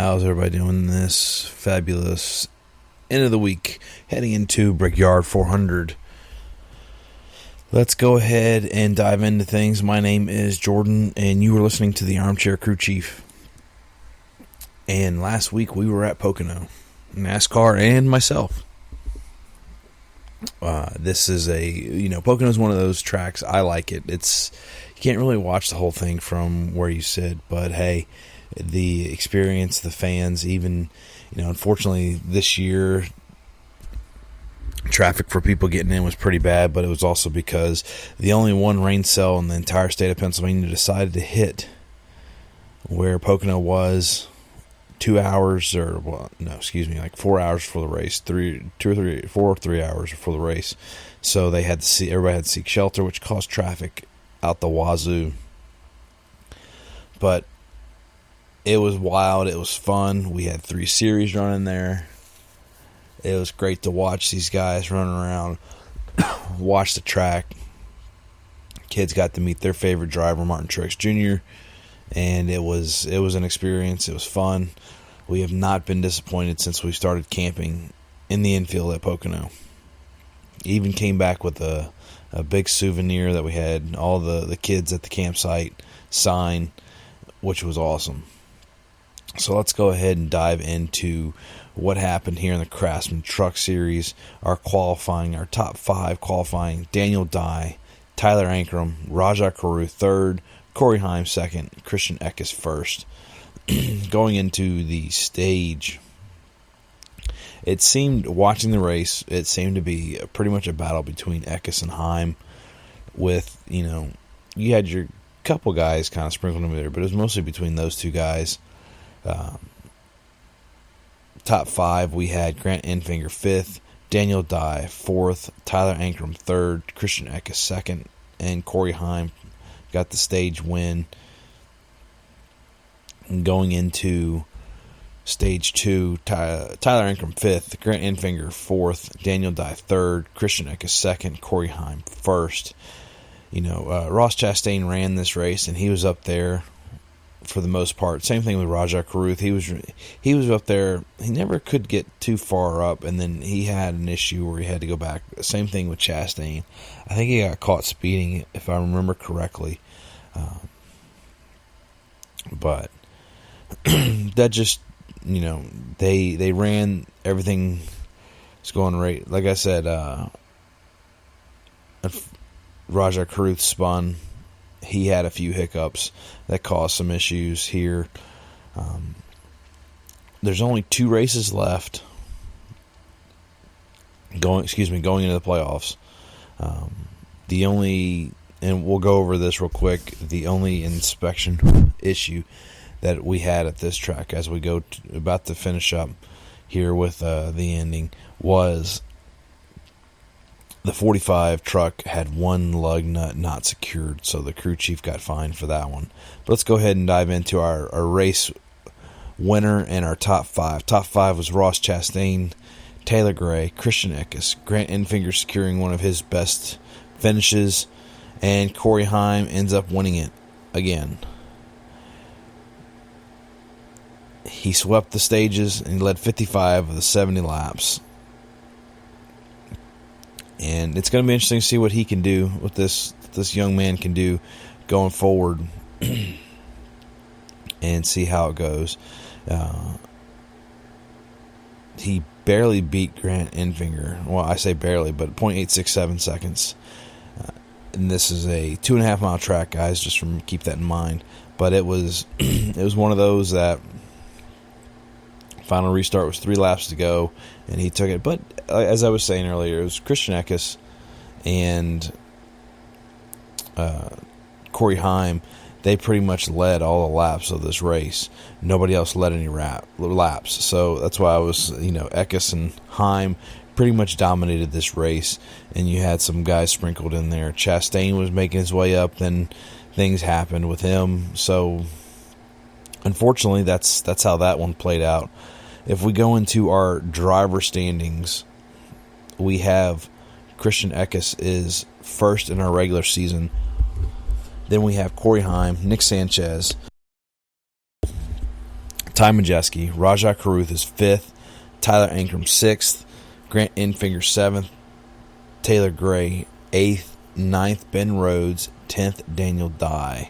How's everybody doing this fabulous end of the week, heading into Brickyard 400? Let's go ahead and dive into things. My name is Jordan, and you are listening to the Armchair Crew Chief. And last week we were at Pocono, NASCAR and myself. This is Pocono is one of those tracks. I like it. You can't really watch the whole thing from where you sit, but hey, the experience, the fans, even, unfortunately this year, traffic for people getting in was pretty bad, but it was also because the only one rain cell in the entire state of Pennsylvania decided to hit where Pocono was 4 hours before the race, 3 hours before the race. So everybody had to seek shelter, which caused traffic out the wazoo. But it was wild. It was fun. We had 3 series running there. It was great to watch these guys run around, watch the track. Kids got to meet their favorite driver, Martin Truex Jr., and it was an experience. It was fun. We have not been disappointed since we started camping in the infield at Pocono. Even came back with a big souvenir that we had all the kids at the campsite sign, which was awesome. So let's go ahead and dive into what happened here in the Craftsman Truck Series. Our top 5 qualifying: Daniel Dye, Tyler Ankrum, Rajah Caruth third, Corey Heim second, Christian Eckes first. Going into the stage, watching the race, it seemed to be pretty much a battle between Eckes and Heim. With, you had your couple guys kind of sprinkled in there, but it was mostly between those two guys. Top 5, we had Grant Enfinger 5th, Daniel Dye 4th, Tyler Ankrum 3rd, Christian Eckes 2nd, and Corey Heim got the stage win. And going into stage 2, Tyler Ankrum 5th, Grant Enfinger 4th, Daniel Dye 3rd, Christian Eckes 2nd, Corey Heim 1st. Ross Chastain ran this race, and he was up there for the most part. Same thing with Rajah Caruth. He was up there. He never could get too far up, and then he had an issue where he had to go back. Same thing with Chastain. I think he got caught speeding, if I remember correctly. But that just, they ran, everything was going right. Like I said, Rajah Caruth spun. He had a few hiccups that caused some issues here. There's only 2 races left going into the playoffs. And we'll go over this real quick, the only inspection issue that we had at this track as we go about to finish up here with the ending was the 45 truck had one lug nut not secured, so the crew chief got fined for that one. But let's go ahead and dive into our race winner and our top 5. Top 5 was Ross Chastain, Taylor Gray, Christian Eckes, Grant Enfinger securing one of his best finishes, and Corey Heim ends up winning it again. He swept the stages and led 55 of the 70 laps. And it's going to be interesting to see what he can do, what this young man can do going forward, and see how it goes. He barely beat Grant Enfinger. Well, I say barely, but 0.867 seconds. And this is a 2.5 mile track, guys. Just keep that in mind. But it was one of those that final restart was 3 laps to go, and he took it. But as I was saying earlier, it was Christian Eckes and Corey Heim. They pretty much led all the laps of this race. Nobody else led any laps. So that's why I was, Eckes and Heim pretty much dominated this race, and you had some guys sprinkled in there. Chastain was making his way up, then things happened with him. So unfortunately, that's how that one played out. If we go into our driver standings, we have Christian Eckes is first in our regular season. Then we have Corey Heim, Nick Sanchez, Ty Majeski. Rajah Caruth is 5th. Tyler Ankrum 6th. Grant Enfinger 7th. Taylor Gray 8th. 9th, Ben Rhodes. 10th, Daniel Dye.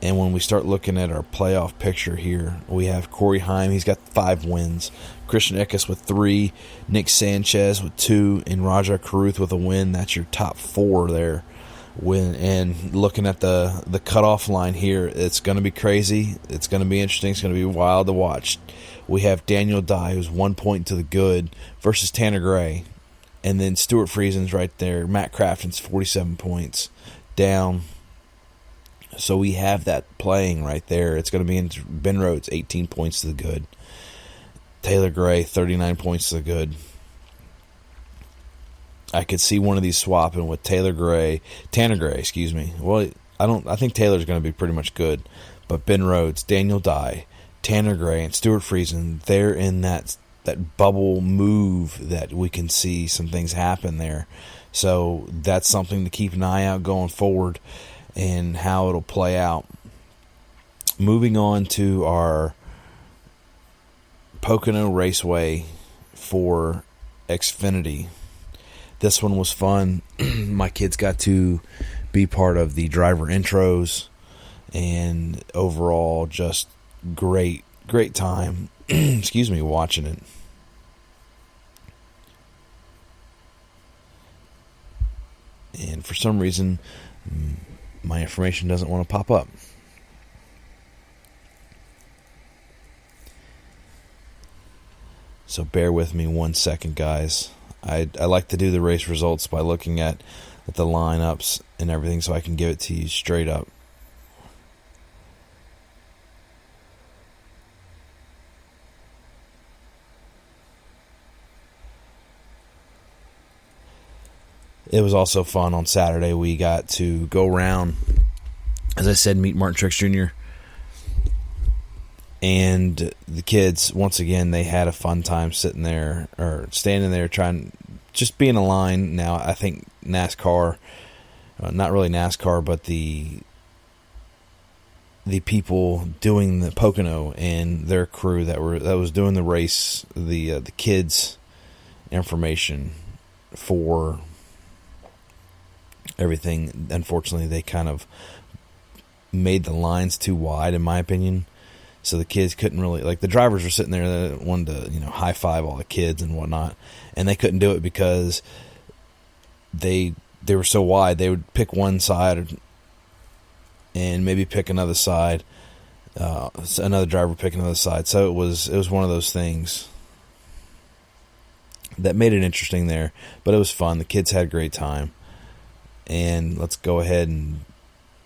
And when we start looking at our playoff picture here, we have Corey Heim. He's got 5 wins. Christian Eckes with 3. Nick Sanchez with 2. And Rajah Caruth with a win. That's your top 4 there. And looking at the cutoff line here, it's going to be crazy. It's going to be interesting. It's going to be wild to watch. We have Daniel Dye, who's 1 point to the good, versus Tanner Gray. And then Stuart Friesen's right there. Matt Crafton's 47 points down. So we have that playing right there. It's going to be in Ben Rhodes, 18 points to the good. Taylor Gray, 39 points to the good. I could see one of these swapping with Tanner Gray, excuse me. Well, I think Taylor's going to be pretty much good. But Ben Rhodes, Daniel Dye, Tanner Gray, and Stuart Friesen, they're in that bubble move that we can see some things happen there. So that's something to keep an eye out going forward and how it'll play out. Moving on to our Pocono Raceway for Xfinity. This one was fun. My kids got to be part of the driver intros, and overall just great time. Excuse me, watching it. And for some reason, my information doesn't want to pop up. So bear with me 1 second, guys. I like to do the race results by looking at the lineups and everything so I can give it to you straight up. It was also fun on Saturday. We got to go around, as I said, meet Martin Truex Jr. And the kids, once again, they had a fun time sitting there or standing there trying, just being a line. Now, I think NASCAR, not really NASCAR, but the people doing the Pocono and their crew that was doing the race, the kids' information for everything. Unfortunately, they kind of made the lines too wide, in my opinion. So the kids couldn't really, like the drivers were sitting there that wanted to, high five all the kids and whatnot, and they couldn't do it because they were so wide. They would pick one side and maybe pick another side. Another driver would pick another side. So it was one of those things that made it interesting there, but it was fun. The kids had a great time, and let's go ahead and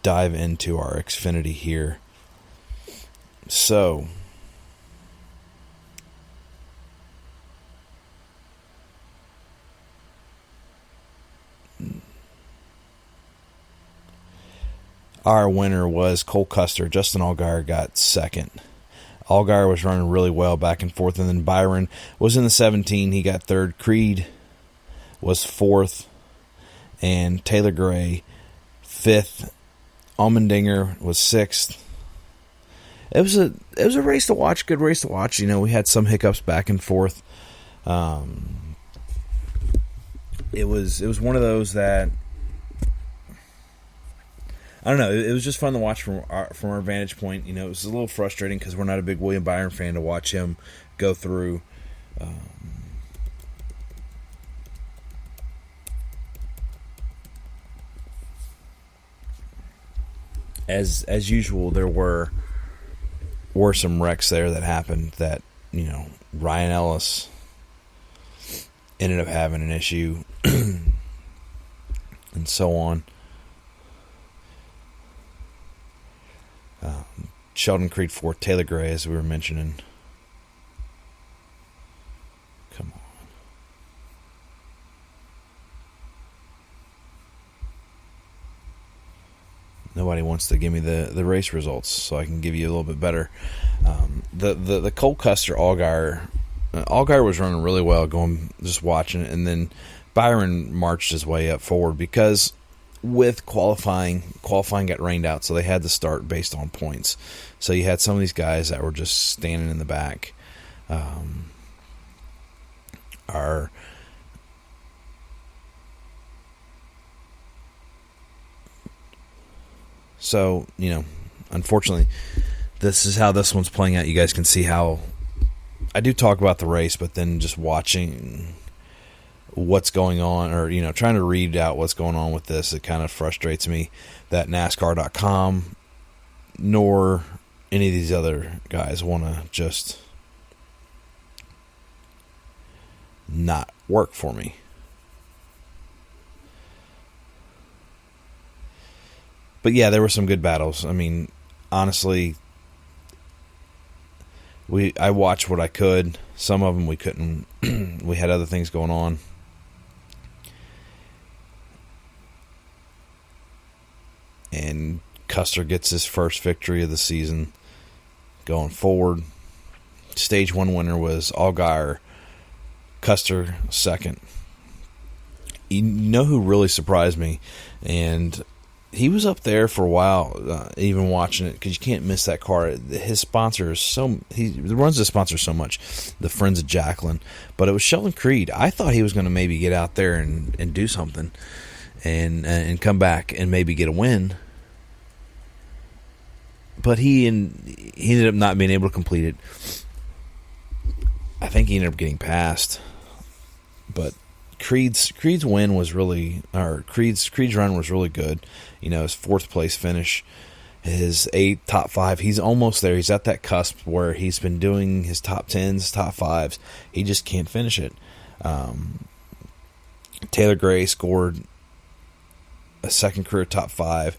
dive into our Xfinity here. So, our winner was Cole Custer. Justin Allgaier got second. Allgaier was running really well back and forth, and then Byron was in the 17. He got third. Creed was fourth, and Taylor Gray fifth. Allmendinger was sixth. It was a race to watch, good race to watch. We had some hiccups back and forth. It was one of those that, I don't know. It was just fun to watch from our vantage point. It was a little frustrating because we're not a big William Byron fan to watch him go through. As usual, there were some wrecks there that happened that, Ryan Ellis ended up having an issue and so on. Sheldon Creed fourth, Taylor Gray, as we were mentioning. Come on. Nobody wants to give me the race results, so I can give you a little bit better. The Cole Custer Allgaier was running really well, just watching it, and then Byron marched his way up forward because with qualifying got rained out, so they had to start based on points. So you had some of these guys that were just standing in the back. So, unfortunately, this is how this one's playing out. You guys can see how I do talk about the race, but then just watching what's going on, or trying to read out what's going on with this, it kind of frustrates me that NASCAR.com nor any of these other guys want to just not work for me. But yeah, there were some good battles. I mean, honestly, I watched what I could. Some of them we couldn't. We had other things going on. And Custer gets his first victory of the season going forward. Stage 1 winner was Allgaier. Custer second. You know who really surprised me? And he was up there for a while, even watching it, because you can't miss that car. His sponsor is he runs the sponsor so much, the Friends of Jacqueline. But it was Sheldon Creed. I thought he was going to maybe get out there and do something and come back and maybe get a win. But he ended up not being able to complete it. I think he ended up getting passed. But Creed's win was really, or Creed's run was really good. His 4th place finish, his top 5. He's almost there. He's at that cusp where he's been doing his top 10s, top 5s. He just can't finish it. Taylor Gray scored a second career top 5.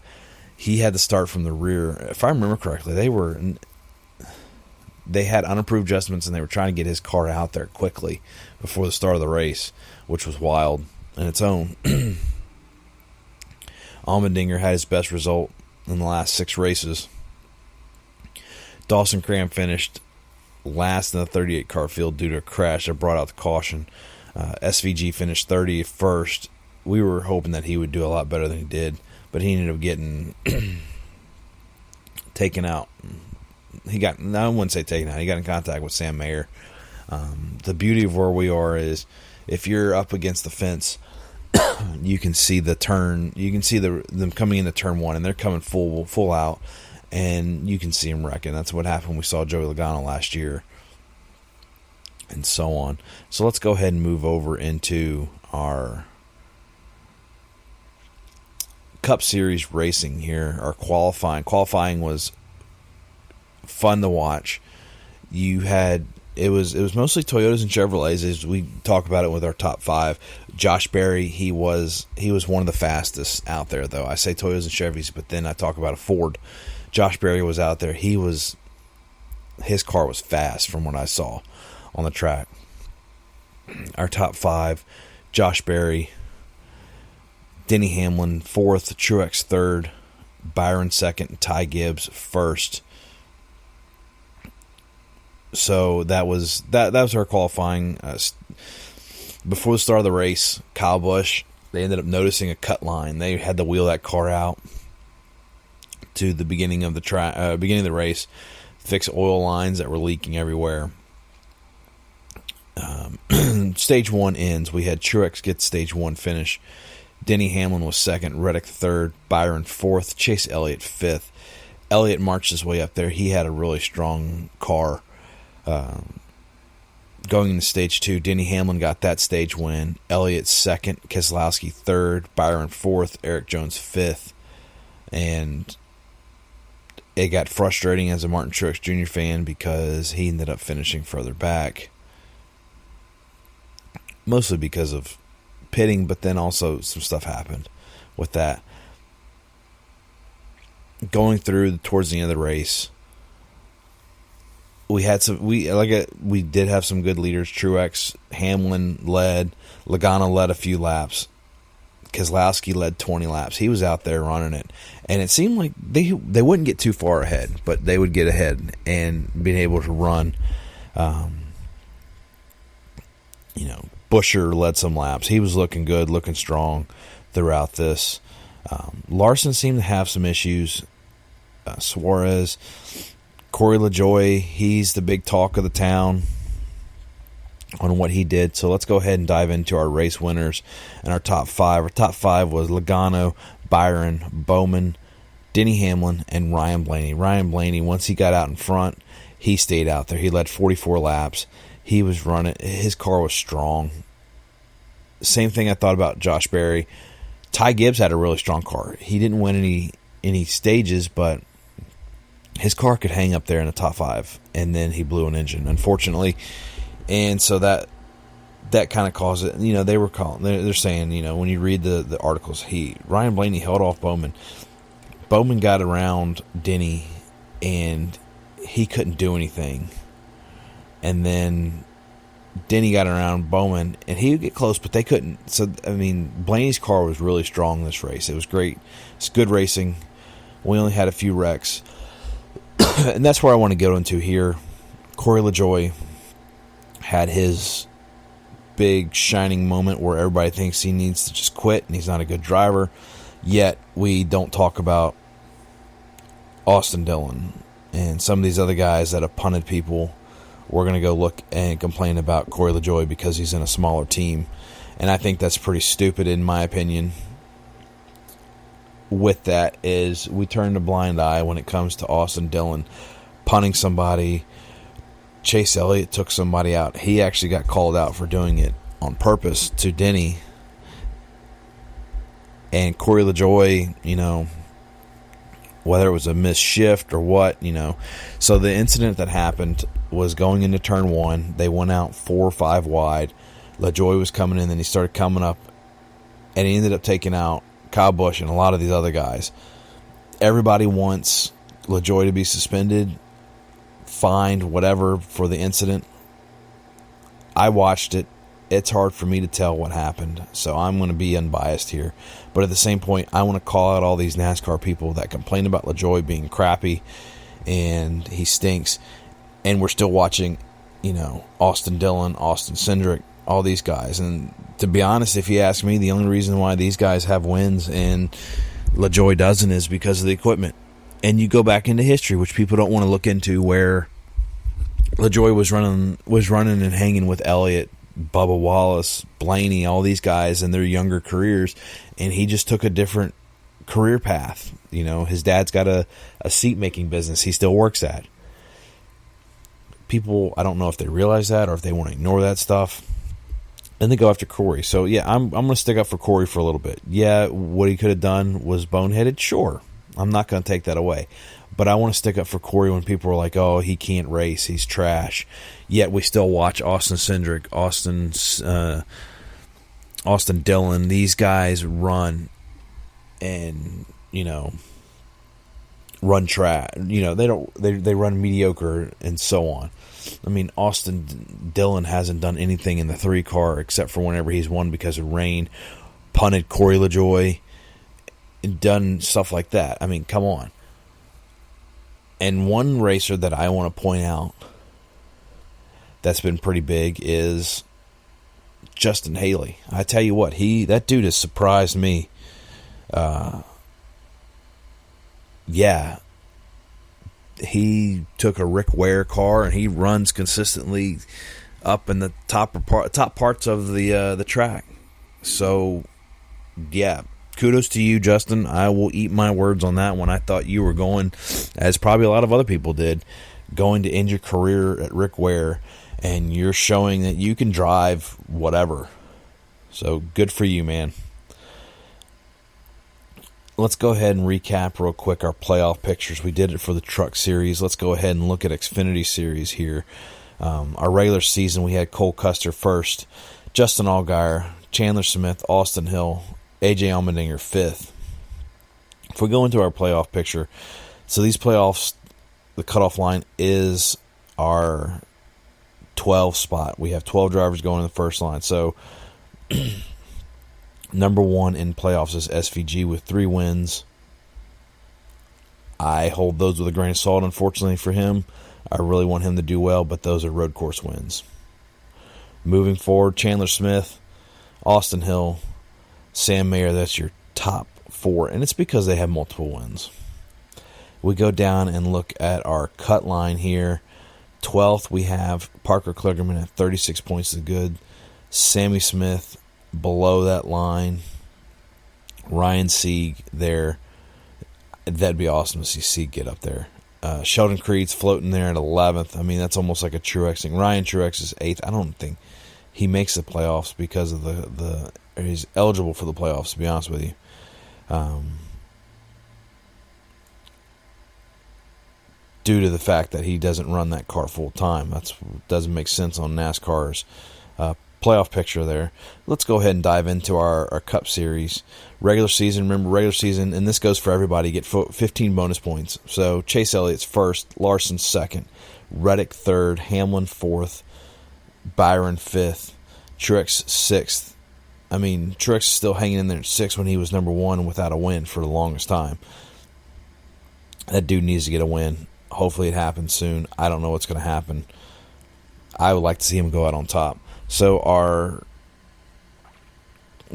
He had to start from the rear. If I remember correctly, they had unapproved adjustments, and they were trying to get his car out there quickly before the start of the race, which was wild in its own. Allmendinger had his best result in the last 6 races. Dawson Cram finished last in the 38 car field due to a crash that brought out the caution. SVG finished 31st. We were hoping that he would do a lot better than he did, but he ended up getting taken out. I wouldn't say taken out. He got in contact with Sam Mayer. The beauty of where we are is if you're up against the fence, you can see the turn. You can see them coming into turn 1, and they're coming full out, and you can see them wrecking. That's what happened. We saw Joey Logano last year, and so on. So let's go ahead and move over into our Cup Series racing here. Our qualifying. Qualifying was fun to watch. It was mostly Toyotas and Chevrolets, as we talk about it with our top 5. Josh Berry, he was one of the fastest out there, though. I say Toyotas and Chevys, but then I talk about a Ford. Josh Berry was out there. His car was fast from what I saw on the track. Our top 5, Josh Berry, Denny Hamlin 4th, Truex 3rd, Byron 2nd, Ty Gibbs 1st. So that was our qualifying. Before the start of the race, Kyle Busch, they ended up noticing a cut line. They had to wheel that car out to the beginning of the race, fix oil lines that were leaking everywhere. Stage 1 ends. We had Truex get stage 1 finish. Denny Hamlin was 2nd, Reddick 3rd, Byron 4th, Chase Elliott 5th. Elliott marched his way up there. He had a really strong car. Going into stage 2, Denny Hamlin got that stage win. Elliott 2nd, Keselowski 3rd, Byron 4th, Eric Jones 5th. And it got frustrating as a Martin Truex Jr. fan because he ended up finishing further back. Mostly because of pitting, but then also some stuff happened with that. Going through towards the end of the race, we did have some good leaders. Truex, Hamlin led, Logano led a few laps, Keselowski led 20 laps. He was out there running it, and it seemed like they wouldn't get too far ahead, but they would get ahead and being able to run. Buescher led some laps. He was looking good, looking strong throughout this. Larson seemed to have some issues. Suarez, Corey LaJoie, he's the big talk of the town on what he did. So let's go ahead and dive into our race winners and our top five. Our top five was Logano, Byron, Bowman, Denny Hamlin, and Ryan Blaney. Ryan Blaney, once he got out in front, he stayed out there. He led 44 laps. He was running. His car was strong. Same thing I thought about Josh Berry. Ty Gibbs had a really strong car. He didn't win any stages, but his car could hang up there in the top five, and then he blew an engine, unfortunately. And so that kind of caused it. They were calling. They're saying, when you read the articles, Ryan Blaney held off Bowman. Bowman got around Denny, and he couldn't do anything. And then Denny got around Bowman, and he would get close, but they couldn't. So, Blaney's car was really strong this race. It was great. It's good racing. We only had a few wrecks. And that's where I want to go into here. Corey LaJoie had his big shining moment where everybody thinks he needs to just quit and he's not a good driver. Yet we don't talk about Austin Dillon and some of these other guys that have punted people. We're going to go look and complain about Corey LaJoie because he's in a smaller team. And I think that's pretty stupid in my opinion. With that is we turn a blind eye when it comes to Austin Dillon punting somebody. Chase Elliott took somebody out. He actually got called out for doing it on purpose to Denny. And Corey LaJoie, whether it was a missed shift or what, So the incident that happened was going into turn one. They went out 4 or 5 wide. LaJoie was coming in, then he started coming up, and he ended up taking out Kyle Busch and a lot of these other guys. Everybody wants LaJoie to be suspended, fined, whatever, for the incident. I watched it. It's hard for me to tell what happened, so I'm going to be unbiased here. But at the same point, I want to call out all these NASCAR people that complain about LaJoie being crappy and he stinks, and we're still watching, Austin Dillon, Austin Cindric, all these guys. And to be honest, if you ask me, the only reason why these guys have wins and LaJoie doesn't is because of the equipment. And you go back into history, which people don't want to look into, where LaJoie was running and hanging with Elliott, Bubba Wallace, Blaney, all these guys in their younger careers, and he just took a different career path. His dad's got a seat-making business he still works at. People, I don't know if they realize that or if they want to ignore that stuff. Then they go after Corey. So, yeah, I'm going to stick up for Corey for a little bit. Yeah, what he could have done was boneheaded, sure. I'm not going to take that away. But I want to stick up for Corey when people are like, oh, he can't race, he's trash. Yet we still watch Austin Cindric, Austin Dillon, these guys run and, run trash. They run mediocre and so on. Austin Dillon hasn't done anything in the 3 car except for whenever he's won because of rain, punted Corey LaJoie, and done stuff like that. Come on. And one racer that I want to point out that's been pretty big is Justin Haley. I tell you what, that dude has surprised me. Yeah. He took a Rick Ware car and he runs consistently up in the top parts of the track. So, yeah, kudos to you, Justin. I will eat my words on that one. I thought you were going, as probably a lot of other people did, going to end your career at Rick Ware, and you're showing that you can drive whatever. So good for you, man. Let's go ahead and recap real quick our playoff pictures. We did it for the Truck Series. Let's go ahead and look at Xfinity Series here. Our regular season, we had Cole Custer first, Justin Allgaier, Chandler Smith, Austin Hill, AJ Allmendinger fifth. If we go into our playoff picture, so these playoffs, the cutoff line is our 12 spot. We have 12 drivers going in the first line. So number 1 in playoffs is SVG with 3 wins. I hold those with a grain of salt, unfortunately for him. I really want him to do well, but those are road course wins. Moving forward, Chandler Smith, Austin Hill, Sam Mayer, that's your top 4, and it's because they have multiple wins. We go down and look at our cut line here. 12th, we have Parker Kligerman at 36 points is good. Sammy Smith below that line. Ryan Sieg there. That'd be awesome to see Sieg get up there. Sheldon Creed's floating there at 11th. I mean, that's almost like a Truex thing. Ryan Truex is 8th. I don't think he makes the playoffs because of or he's eligible for the playoffs, to be honest with you. Due to the fact that he doesn't run that car full time. That doesn't make sense on NASCAR's playoff picture there. Let's go ahead and dive into our Cup Series. Regular season, remember regular season, and this goes for everybody, get 15 bonus points. So Chase Elliott's first, Larson second, Reddick third, Hamlin fourth, Byron fifth, Truex sixth. I mean, Truex is still hanging in there at 6 when he was number 1 without a win for the longest time. That dude needs to get a win. Hopefully it happens soon. I don't know what's going to happen. I would like to see him go out on top. So our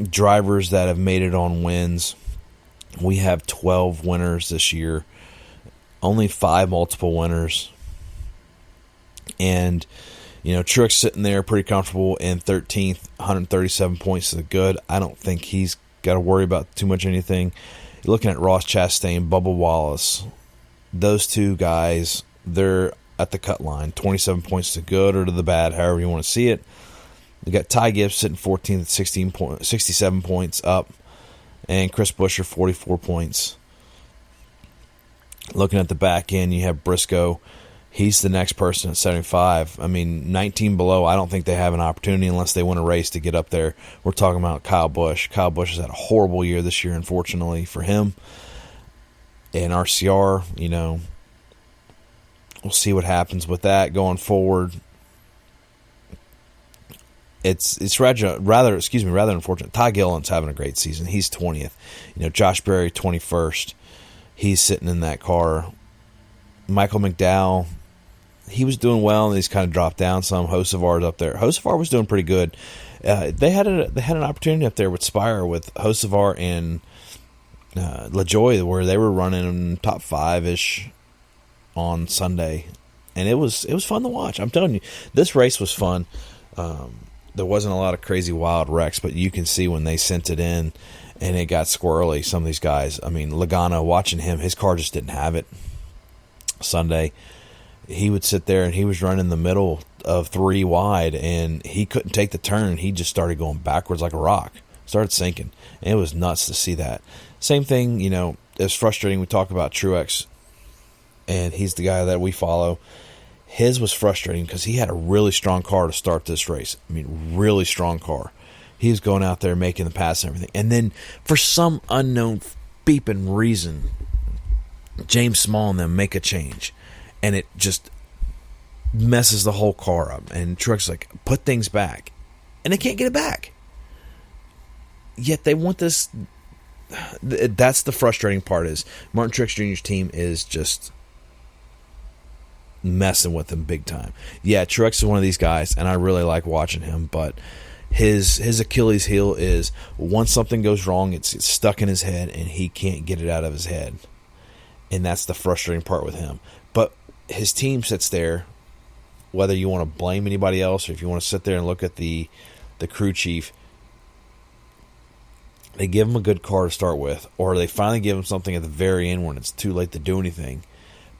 drivers that have made it on wins, we have 12 winners this year. Only 5 multiple winners. And, Truex sitting there pretty comfortable in 13th, 137 points is good. I don't think he's got to worry about too much anything. You're looking at Ross Chastain, Bubba Wallace. Those two guys, they're at the cut line. 27 points to the good or to the bad, however you want to see it. You got Ty Gibbs sitting 14th at 67 points up. And Chris Buescher, 44 points. Looking at the back end, you have Briscoe. He's the next person at 75. I mean, 19 below, I don't think they have an opportunity unless they win a race to get up there. We're talking about Kyle Busch. Kyle Busch has had a horrible year this year, unfortunately, for him. And RCR, we'll see what happens with that going forward. It's rather unfortunate. Ty Gilliland's having a great season. He's 20th. Josh Berry 21st. He's sitting in that car. Michael McDowell, he was doing well, and he's kind of dropped down some. Hocevar's up there. Hocevar was doing pretty good. They had an opportunity up there with Spire with Hocevar and LaJoie, where they were running top 5-ish on Sunday, and it was fun to watch. I'm telling you, this race was fun. There wasn't a lot of crazy wild wrecks, but you can see when they sent it in and it got squirrely, some of these guys. I mean, Logano, watching him, his car just didn't have it Sunday. He would sit there and he was running the middle of 3 wide, and he couldn't take the turn. He just started going backwards like a rock, started sinking, and it was nuts to see that. Same thing, it's frustrating. We talk about Truex, and he's the guy that we follow. His was frustrating because he had a really strong car to start this race. I mean, really strong car. He was going out there making the pass and everything. And then, for some unknown beeping reason, James Small and them make a change, and it just messes the whole car up. And Truex is like, put things back. And they can't get it back. Yet they want this. That's the frustrating part, is Martin Truex Jr.'s team is just messing with him big time. Yeah, Truex is one of these guys, and I really like watching him, but his Achilles heel is once something goes wrong, it's stuck in his head, and he can't get it out of his head. And that's the frustrating part with him. But his team sits there, whether you want to blame anybody else or if you want to sit there and look at the crew chief, they give him a good car to start with, or they finally give him something at the very end when it's too late to do anything.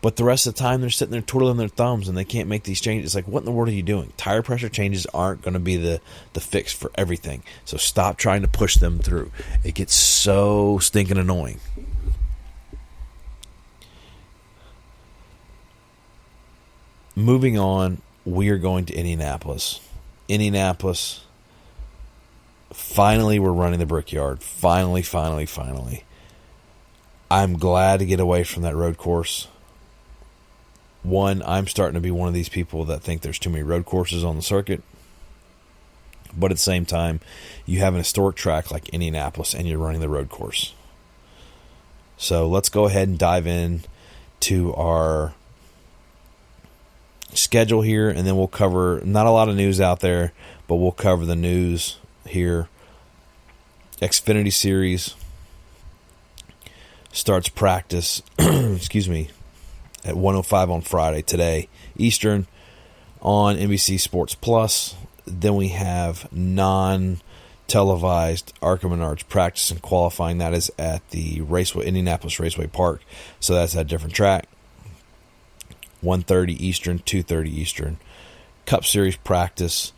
But the rest of the time, they're sitting there twiddling their thumbs, and they can't make these changes. It's like, what in the world are you doing? Tire pressure changes aren't going to be the fix for everything. So stop trying to push them through. It gets so stinking annoying. Moving on, we are going to Indianapolis. Finally, we're running the Brickyard. Finally. I'm glad to get away from that road course. One, I'm starting to be one of these people that think there's too many road courses on the circuit. But at the same time, you have an historic track like Indianapolis, and you're running the road course. So let's go ahead and dive in to our schedule here, and then we'll cover not a lot of news out there, but we'll cover the news here. Xfinity Series, starts practice, excuse me, at 1:05 on Friday, today, Eastern, on NBC Sports Plus. Then we have non-televised ARCA Menards practice and qualifying. That is at the Indianapolis Raceway Park. So that's at a different track. 1:30 Eastern, 2:30 Eastern. Cup Series practice,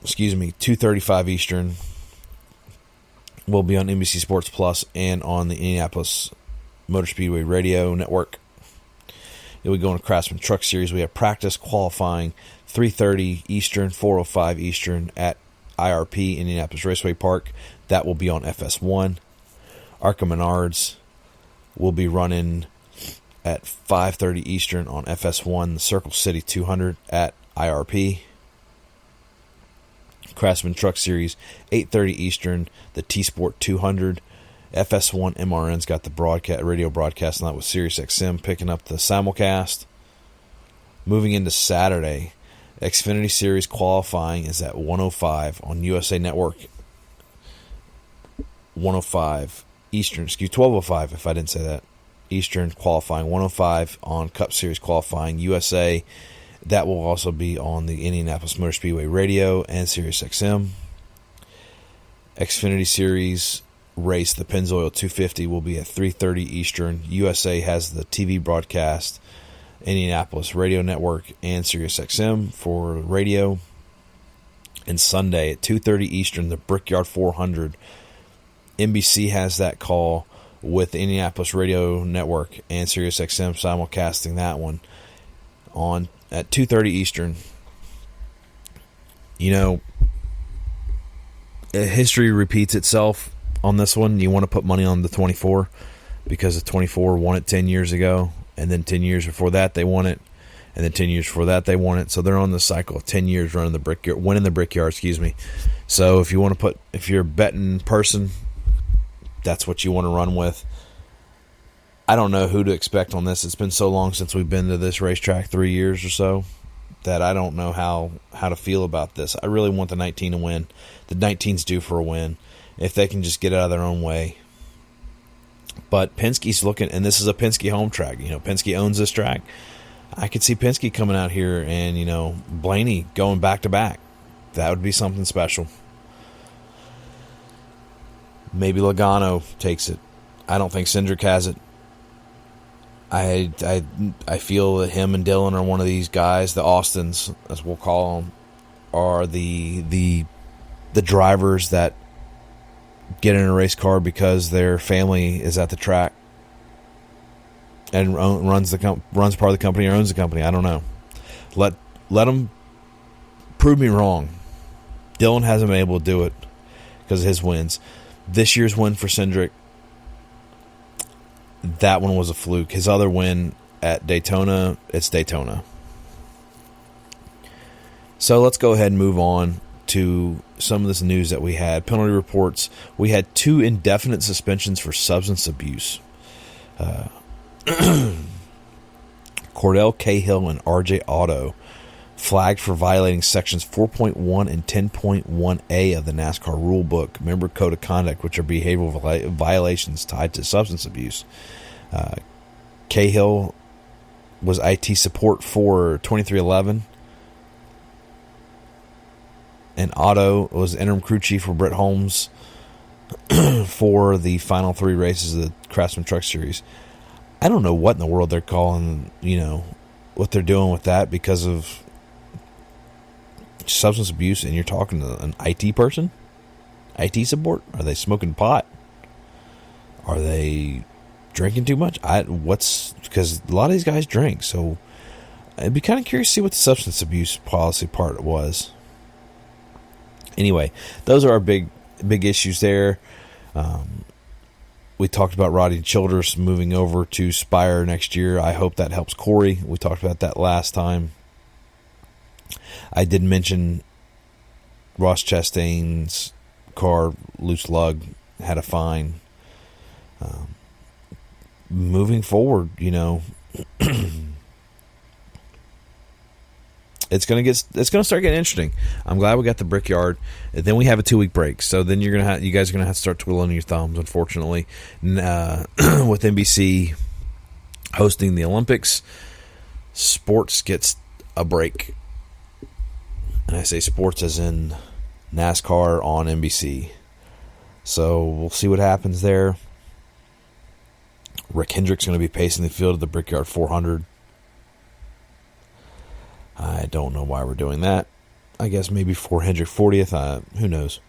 2:35 Eastern, will be on NBC Sports Plus and on the Indianapolis Motor Speedway Radio Network. Then we go into Craftsman Truck Series. We have practice qualifying 3:30 Eastern, 4:05 Eastern at IRP, Indianapolis Raceway Park. That will be on FS1. ARCA Menards will be running at 5:30 Eastern on FS1, the Circle City 200 at IRP. Craftsman Truck Series, 8:30 Eastern, the T-Sport 200. FS1 MRN's got the radio broadcast, and that was SiriusXM picking up the simulcast. Moving into Saturday, Xfinity Series qualifying is at 1:05 on USA Network. 1:05 Eastern, 12:05 if I didn't say that. Eastern qualifying, 1:05 on Cup Series qualifying USA. That will also be on the Indianapolis Motor Speedway Radio and SiriusXM. Xfinity Series race, the Pennzoil 250, will be at 3:30 Eastern. USA has the TV broadcast, Indianapolis Radio Network and SiriusXM for radio. And Sunday at 2:30 Eastern, the Brickyard 400. NBC has that call with the Indianapolis Radio Network and SiriusXM simulcasting that one on at 2:30 Eastern. History repeats itself on this one. You want to put money on the 24 because the 24 won it 10 years ago, and then 10 years before that they won it, and then 10 years before that they won it. So they're on the cycle of 10 years winning the Brickyard, So if you're a betting person, that's what you want to run with. I don't know who to expect on this. It's been so long since we've been to this racetrack, 3 years or so, that I don't know how to feel about this. I really want the 19 to win. The 19's due for a win if they can just get out of their own way. But Penske's looking, and this is a Penske home track. Penske owns this track. I could see Penske coming out here and, Blaney going back-to-back. That would be something special. Maybe Logano takes it. I don't think Cindric has it. I feel that him and Dylan are one of these guys, the Austins, as we'll call them, are the drivers that get in a race car because their family is at the track and runs part of the company or owns the company. I don't know. Let them prove me wrong. Dylan hasn't been able to do it because of his wins. This year's win for Cindric, that one was a fluke. His other win at Daytona, it's Daytona. So let's go ahead and move on to some of this news that we had. Penalty reports. We had 2 indefinite suspensions for substance abuse. Cordell Cahill and RJ Otto flagged for violating sections 4.1 and 10.1A of the NASCAR rulebook, member code of conduct, which are behavioral violations tied to substance abuse. Cahill was IT support for 2311, and Otto was interim crew chief for Brett Holmes for the final 3 races of the Craftsman Truck Series. I don't know what in the world they're calling, what they're doing with that because of substance abuse, and you're talking to an IT person? IT support? Are they smoking pot? Are they drinking too much? Because a lot of these guys drink, so I'd be kind of curious to see what the substance abuse policy part was. Anyway, those are our big issues there. We talked about Rodney Childers moving over to Spire next year. I hope that helps Corey. We talked about that last time. I did mention Ross Chastain's car, loose lug, had a fine. Moving forward, it's gonna start getting interesting. I'm glad we got the Brickyard. And then we have a 2-week break, so then you guys are gonna have to start twiddling your thumbs. Unfortunately, with NBC hosting the Olympics, sports gets a break, and I say sports as in NASCAR on NBC. So we'll see what happens there. Rick Hendrick's going to be pacing the field at the Brickyard 400. I don't know why we're doing that. I guess maybe for Hendrick 40th. Who knows?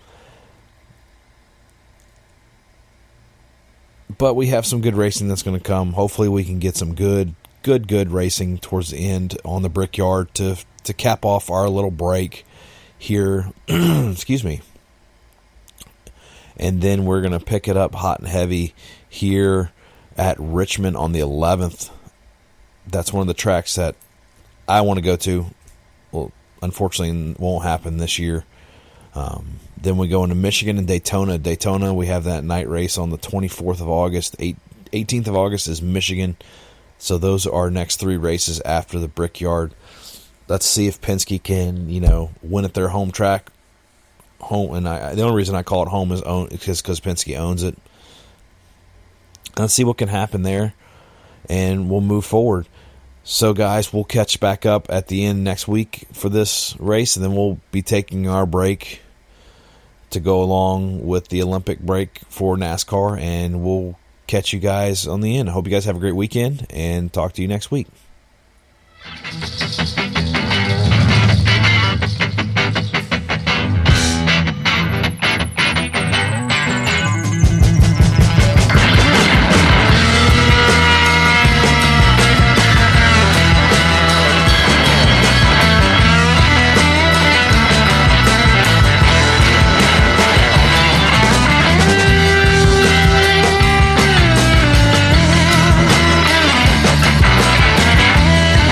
But we have some good racing that's going to come. Hopefully we can get some good racing towards the end on the Brickyard to cap off our little break here. Excuse me. And then we're going to pick it up hot and heavy here at Richmond on the 11th. That's one of the tracks that I want to go to. Well, unfortunately, won't happen this year. Then we go into Michigan and Daytona. Daytona, we have that night race on the 24th of August. 18th of August is Michigan. So those are our next 3 races after the Brickyard. Let's see if Penske can, win at their home track. And the only reason I call it home is because Penske owns it. Let's see what can happen there, and we'll move forward. So, guys, we'll catch back up at the end next week for this race, and then we'll be taking our break to go along with the Olympic break for NASCAR, and we'll catch you guys on the end. I hope you guys have a great weekend, and talk to you next week.